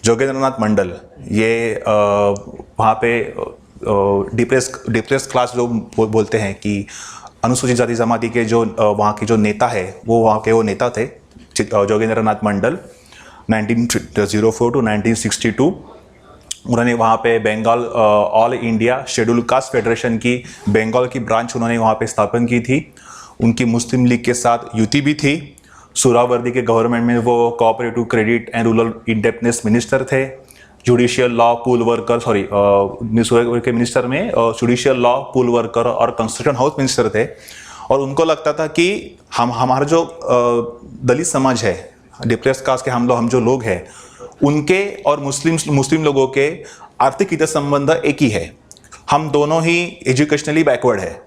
जोगेंद्रनाथ मंडल ये वहाँ पे डिप्रेस क्लास जो बोलते हैं कि अनुसूचित जाति जमाती के जो वहाँ के जो नेता है वो वहाँ के वो नेता थे जोगेंद्रनाथ मंडल 1904 टू 1962। उन्होंने वहाँ पे Bengal all India scheduled caste federation की बंगाल की ब्रांच उन्होंने वहाँ पे स्थापन की थी। उनकी मुस्लिम लीग के साथ युति भी थी। सुहरावर्दी के गवर्नमेंट में वो cooperative credit and rural indebtedness minister थे। जुडिशियल लॉ पूल वर्कर के मिनिस्टर में जुडिशियल लॉ पूल वर्कर और कंस्टिट्यूशन हाउस मिनिस्टर थे। और उनको लगता था कि हमारा जो दलित समाज है, डिप्रेस कास्ट के हम जो लोग हैं, उनके और मुस्लिम लोगों के आर्थिक हित संबंध एक ही है। हम दोनों ही एजुकेशनली बैकवर्ड है,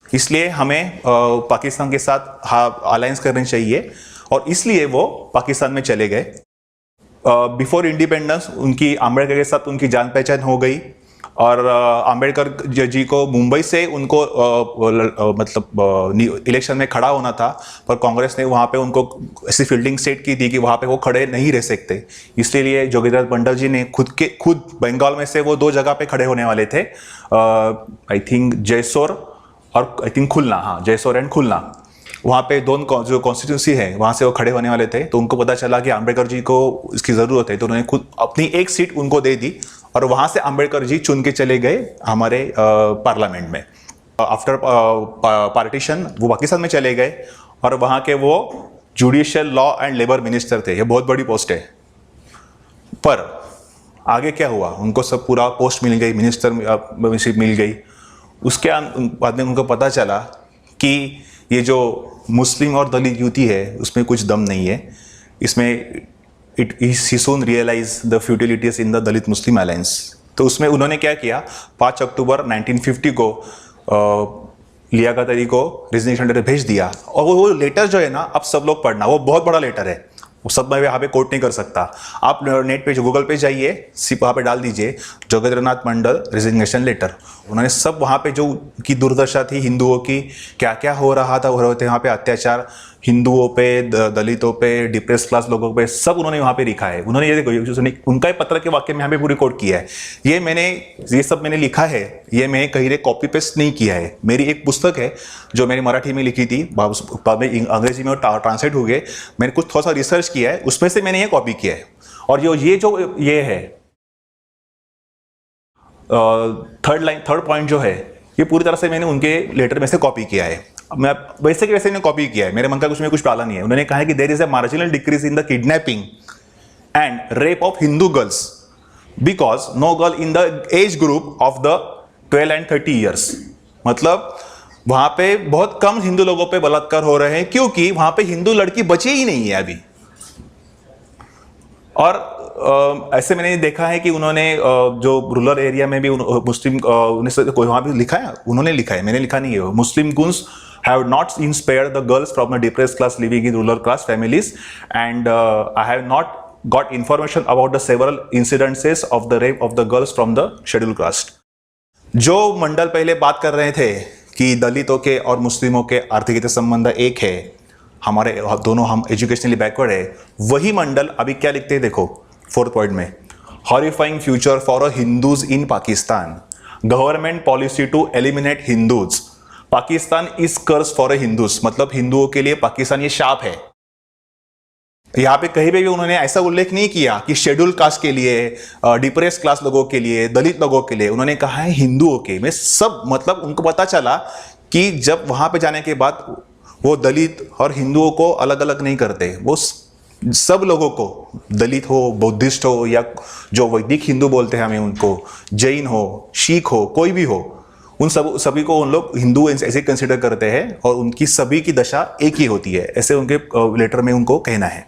इसलिए हमें पाकिस्तान के साथ अलायंस करनी चाहिए। और इसलिए वो पाकिस्तान में चले गए। बिफोर इंडिपेंडेंस उनकी आम्बेडकर के साथ उनकी जान पहचान हो गई और आम्बेडकर जी को मुंबई से उनको इलेक्शन में खड़ा होना था, पर कांग्रेस ने वहाँ पे उनको ऐसी फील्डिंग सेट की थी कि वहाँ पे वो खड़े नहीं रह सकते। इसलिए जोगेंद्रनाथ मंडल जी ने खुद बंगाल में से वो 2 जगह पे खड़े होने वाले थे, आई थिंक जयसोर और आई थिंक खुलना, हाँ जयसोर एंड खुलना। वहाँ पे दोनों जो कॉन्स्टिट्यूंसी है वहाँ से वो खड़े होने वाले थे। तो उनको पता चला कि आम्बेडकर जी को इसकी ज़रूरत है, तो उन्होंने खुद अपनी एक सीट उनको दे दी और वहाँ से आम्बेडकर जी चुन के चले गए हमारे पार्लियामेंट में। आफ्टर पार्टीशन वो पाकिस्तान में चले गए और वहाँ के वो judicial law and labour minister थे। ये बहुत बड़ी पोस्ट है। पर आगे क्या हुआ, उनको सब पूरा पोस्ट मिल गई, मिनिस्टरशिप मिल गई। उसके बाद में उनको पता चला कि ये जो मुस्लिम और दलित युति है उसमें कुछ दम नहीं है। इसमें he soon realized the futilities in the Dalit Muslim alliance. तो उसमें उन्होंने क्या किया, 5 अक्टूबर 1950 को लियाकत अली को रेजिग्नेशन लेटर भेज दिया। और वो लेटर जो है ना, अब सब लोग पढ़ना, वो बहुत बड़ा लेटर है, वो सब मैं यहाँ पे कोट नहीं कर सकता। आप नेट पे गूगल पे जाइए, सिर्फ वहाँ पे डाल दीजिए जोगेंद्रनाथ मंडल रेजिग्नेशन लेटर। उन्होंने सब वहाँ पे जो की दुर्दशा थी हिंदुओं की, क्या क्या हो रहा था, वहाँ पे अत्याचार हिंदुओं पे, दलितों पे, डिप्रेस क्लास लोगों पे, सब उन्होंने वहाँ पे लिखा है। उन्होंने ये देखो, उनका ही पत्र के वाक्य में यहाँ पे पूरी कोट किया है। ये सब मैंने लिखा है, ये मैं कहीं कॉपी पेस्ट नहीं किया है। मेरी एक पुस्तक है जो मैंने मराठी में लिखी थी, बाद में अंग्रेजी में ट्रांसलेट हो गए। मैंने कुछ थोड़ा सा रिसर्च किया है, उसमें से मैंने ये कॉपी किया है। और ये है थर्ड पॉइंट जो है, ये पूरी तरह से मैंने उनके लेटर में से कॉपी किया है। मैं वैसे के वैसे मैंने कॉपी किया है, मेरे मन का कुछ में कुछ डाला नहीं है। उन्होंने कहा है कि there is a marginal decrease in the kidnapping and rape of Hindu girls because no girl in the age group of the 12 and 30 years. मतलब वहां पे बहुत कम हिंदू लोगों पे बलात्कार हो रहे हैं क्योंकि वहां पे हिंदू लड़की बची ही नहीं है अभी। और ऐसे मैंने देखा है कि उन्होंने जो रूरल एरिया में भी मुस्लिम वहां भी लिखा है, उन्होंने लिखा है, मैंने लिखा नहीं है। मुस्लिम गुन्स have not spared the girls from a depressed class living in rural class families, and I have not got information about the several incidences of the rape of the girls from the scheduled caste। जो मंडल पहले बात कर रहे थे कि दलितों के और मुस्लिमों के आर्थिक हित संबंध एक है, हमारे दोनों हम एजुकेशनली बैकवर्ड है, वही मंडल अभी क्या लिखते हैं देखो 4th पॉइंट में, horrifying future for a Hindus in Pakistan, government policy to eliminate Hindus, Pakistan is curse for Hindus. मतलब हिंदुओं के लिए पाकिस्तान ये शाप है। यहां पे कहीं पे भी उन्होंने ऐसा उल्लेख नहीं किया कि शेड्यूल कास्ट के लिए, डिप्रेस क्लास लोगों के लिए, दलित लोगों के लिए। उन्होंने कहा है हिंदुओं के में सब। मतलब उनको पता चला कि जब वहां पे जाने के बाद वो दलित और हिंदुओं को अलग अलग नहीं करते, वो सब लोगों को, दलित हो, बुद्धिस्ट हो, या जो वैदिक हिंदू बोलते हैं हमें उनको, जैन हो, सिख हो, कोई भी हो, उन सभी को उन लोग हिंदू ऐसे कंसिडर करते हैं और उनकी सभी की दशा एक ही होती है, ऐसे उनके लेटर में उनको कहना है।